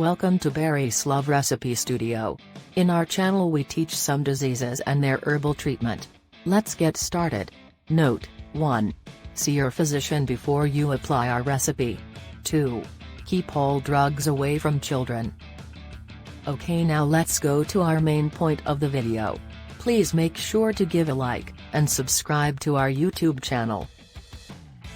Welcome to Barry's Love Recipe Studio. In our channel we teach some diseases and their herbal treatment. Let's get started. Note: 1. See your physician before you apply our recipe. 2. Keep all drugs away from children. Okay, now let's go to our main point of the video. Please make sure to give a like, and subscribe to our YouTube channel.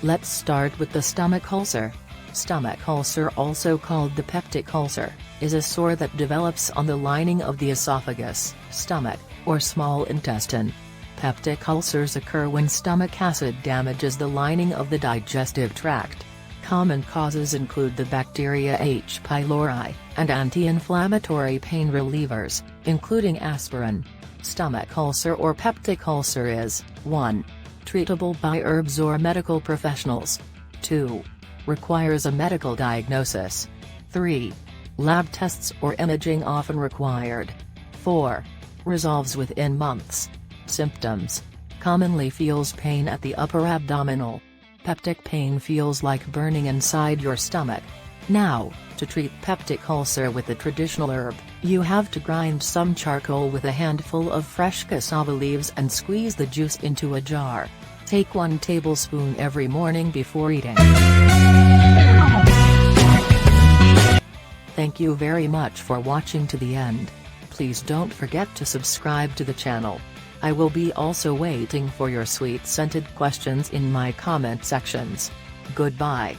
Let's start with the stomach ulcer. Stomach ulcer, also called the peptic ulcer, is a sore that develops on the lining of the esophagus, stomach, or small intestine. Peptic ulcers occur when stomach acid damages the lining of the digestive tract. Common causes include the bacteria H. pylori, and anti-inflammatory pain relievers, including aspirin. Stomach ulcer or peptic ulcer is 1. Treatable by herbs or medical professionals. 2. Requires a medical diagnosis. 3. Lab tests or imaging often required. 4. Resolves within months. Symptoms: commonly feels pain at the upper abdominal. Peptic pain feels like burning inside your stomach. Now, to treat peptic ulcer with the traditional herb, you have to grind some charcoal with a handful of fresh cassava leaves and squeeze the juice into a jar. Take 1 tablespoon every morning before eating. Thank you very much for watching to the end. Please don't forget to subscribe to the channel. I will be also waiting for your sweet scented questions in my comment sections. Goodbye.